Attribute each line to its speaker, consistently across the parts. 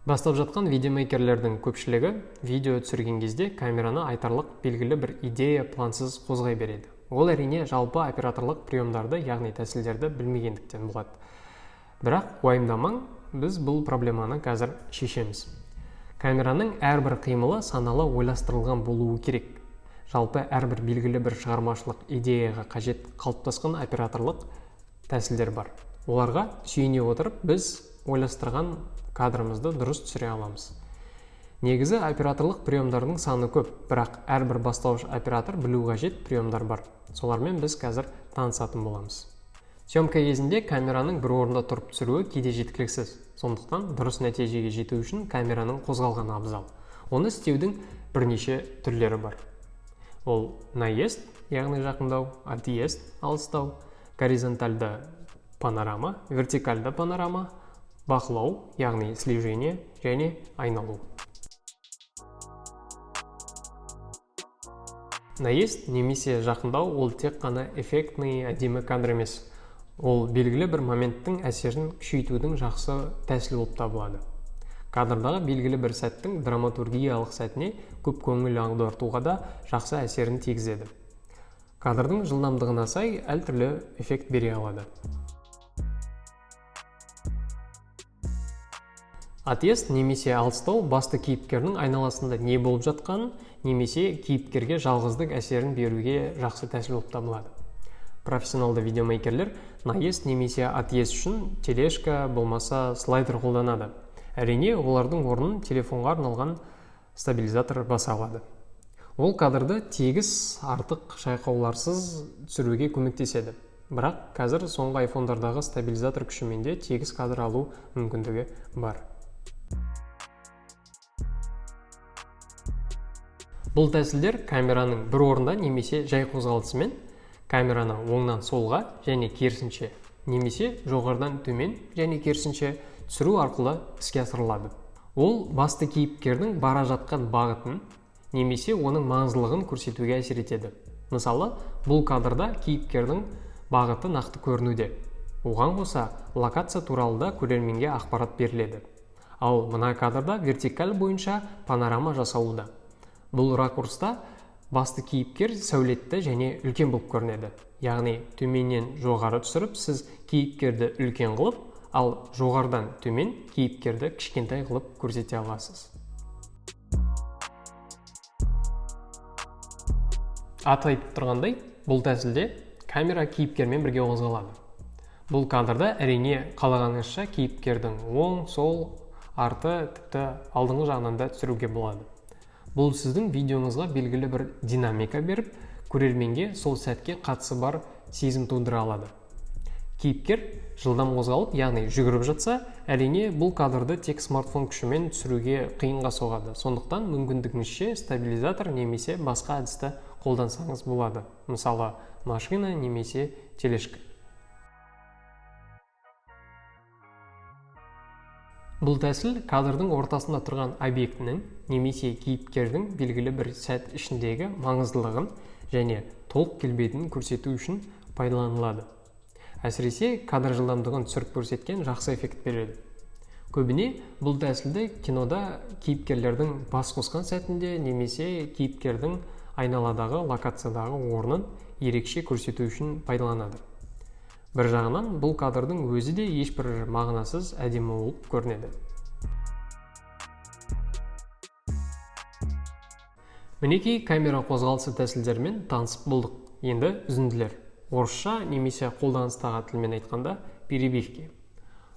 Speaker 1: Бастап жатқан видеомейкерлердің көпшілігі видео түсірген кезде камераны айтарлық белгілі бір идея плансыз қозғай береді. Ол әрине жалпы операторлық приемдарды, яғни тәсілдерді білмегендіктен болады. Бірақ уайымдамаң, біз бұл проблеманы қазір шешеміз. Камераның әрбір қимылы саналы ойластырылған болуы керек. Жалпы әрбір белгілі бір шығармашылық идеяға қажет қалыптасқан операторлық тәсілдер бар. Оларға сүйене отырып, біз ойластырған кадрымызды дұрыс түсіре аламыз. Негізі операторлық приемдардың саны көп, бірақ әрбір бастауыш оператор білу қажет приемдар бар. Солармен біз қазір танысатын боламыз. Съемка кезінде камераның бір орында тұрып түсіруі кейде жеткіліксіз. Сондықтан дұрыс нәтижеге жету үшін камераның қозғалғаны абзал. Оны істеудің бірнеше түрлері бар. Ол наезд, яғни жақындау, отъезд, алыстау, горизонтальды панорама, вертикальды панорама, бақылау, яғни слежение және айналу. Наезд немесе жақындау ол тек қана эффектный әдемі кадр емес. Ол белгілі бір моменттің әсерін күшейтудің жақсы тәсілі болып табылады. Кадрдағы белгілі бір сәттің драматургиялық сәтіне көп көңіл аудартуға да жақсы әсерін тигізеді. Кадрдың жылдамдығына сай әртүрлі эффект бере алады. Отъезд немесе алыстау басты кейіпкердің айналасында не болып жатқанын немесе кейіпкерге жалғыздық әсерін беруге жақсы тәсіл болып табылады. Профессионалды видеомейкерлер наезд немесе отъезд үшін тележка болмаса слайдер қолданады. Әрине, олардың орнын телефонға арналған стабилизатор баса алады. Ол кадрды тегіс артық шайқауларсыз түсіруге көмектеседі. Бірақ қазір соңғы айфондардағы стабилизатор күшімен де тегіс кадр алу мүмкіндігі бар. Бұл тәсілдер камераның бір орында немесе жай қозғалысымен камераны оңнан солға және керісінше, немесе жоғарыдан төмен және керісінше түсіру арқылы іске асырылады. Ол басты кейіпкердің бара жатқан бағытын немесе оның маңыздылығын көрсетуге әсер етеді. Мысалы, бұл кадрда кейіпкердің бағыты нақты көрінуде. Оған қоса локация туралы да көрерменге ақпарат беріледі. Ал мына кадрда вертикаль бойынша панорама жасалуда. Бұл ракурста басты кейіпкер сәулетті және үлкен болып көрінеді. Яғни төменнен жоғары түсіріп, сіз кейіпкерді үлкен қылып, ал жоғарыдан төмен кейіпкерді кішкентай қылып көрсете аласыз. Аты айтып тұрғандай, бұл тәсілде камера кейіпкермен бірге қозғалады. Бұл кадрда әрине қалағаныңызша кейіпкердің оң, сол, арты, тіпті алдыңғы жағынан да түсіруге болады. Бұл сіздің видеоңызға белгілі бір динамика беріп, көрерменге сол сәтке қатысы бар сезім тудыра алады. Кейіпкер жылдам қозғалып, яғни жүгіріп жатса, әрине бұл кадрды тек смартфон күшімен түсіруге қиынға соғады. Сондықтан мүмкіндігіңізше стабилизатор немесе басқа әдісті қолдансаңыз болады. Мысалы, машина немесе тележка. Бұл тәсіл кадрдың ортасында тұрған объектінің немесе кейіпкердің белгілі бір сәт ішіндегі маңыздылығын және толық келбетін көрсету үшін пайдаланылады. Әсіресе кадр жылдамдығын түсіріп көрсеткен жақсы эффект береді. Көбіне бұл тәсілді кинода кейіпкерлердің бас қосқан сәтінде немесе кейіпкердің айналадағы локациядағы орнын ерекше көрсету үшін пайдаланады. Бір жағынан бұл кадрдың өзі де ешбір мағынасыз әдемі болып көрінеді. Мінекей камера қозғалысы тәсілдерімен танысып болдық. Енді үзінділер. Орысша немесе қолданыстағы тілмен айтқанда перебивки.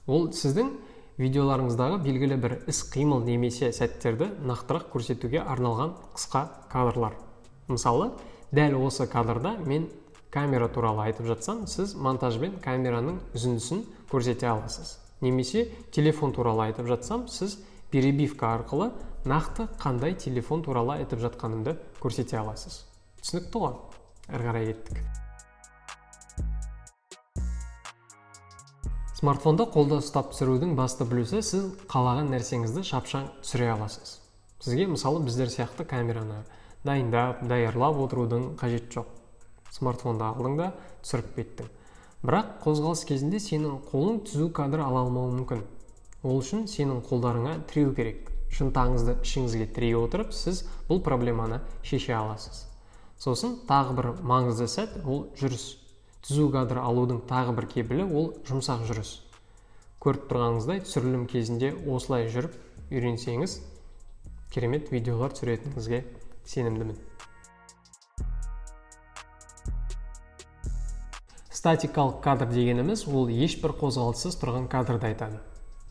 Speaker 1: Ол сіздің видеоларыңыздағы белгілі бір іс-қимыл немесе сәттерді нақтырақ көрсетуге арналған қысқа кадрлар. Мысалы, дәл осы кадрда мен камера туралы айтып жатсам, сіз монтажбен камераның үзіндісін көрсете аласыз. Немесе телефон туралы айтып жатсам, сіз перебивка арқылы нақты қандай телефон туралы айтып жатқанымды көрсете аласыз. Түсінікті ғой? Әрі қарай кеттік. Смартфонды қолда ұстап түсірудің басты плюсы, сіз қалаған нәрсеңізді шапшаң түсіре аласыз. Сізге мысалы біздер сияқты камераны дайындап, даярлап отырудың қажет жоқ. Смартфонды алдың да түсіріп кеттің. Бірақ қозғалыс кезінде сенің қолың түзу кадр ала алмауы мүмкін. Ол үшін сенің қолдарыңа тіреу керек. Шынтағыңызды ішіңізге тірей отырып, сіз бұл проблеманы шеше аласыз. Сосын тағы бір маңызды сәт ол жүріс. Түзу кадр алудың тағы бір кепілі ол жұмсақ жүріс. Көріп тұрғаныңыздай түсірілім кезінде осылай жүріп үйренсеңіз, керемет видеолар түсіретініңізге сенімдімін. Статикалық кадр дегеніміз ол ешбір қозғалыссыз тұрған кадрды айтады.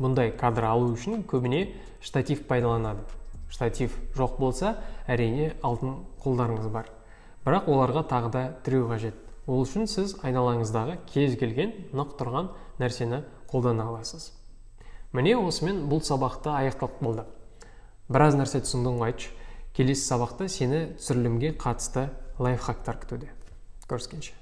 Speaker 1: Мұндай кадр алу үшін көбіне штатив пайдаланады. Штатив жоқ болса, әрине алтын қолдарыңыз бар. Бірақ оларға тағы да тіреу қажет. Ол үшін сіз айналаңыздағы кез келген нық тұрған нәрсені қолдана аласыз. Міне осымен бұл сабақты аяқталып болды. Біраз нәрсе түсіндің ғой айтшы. Келесі сабақта сені түсірілімге қатысты лайфхактар күтуде. Көріскенше.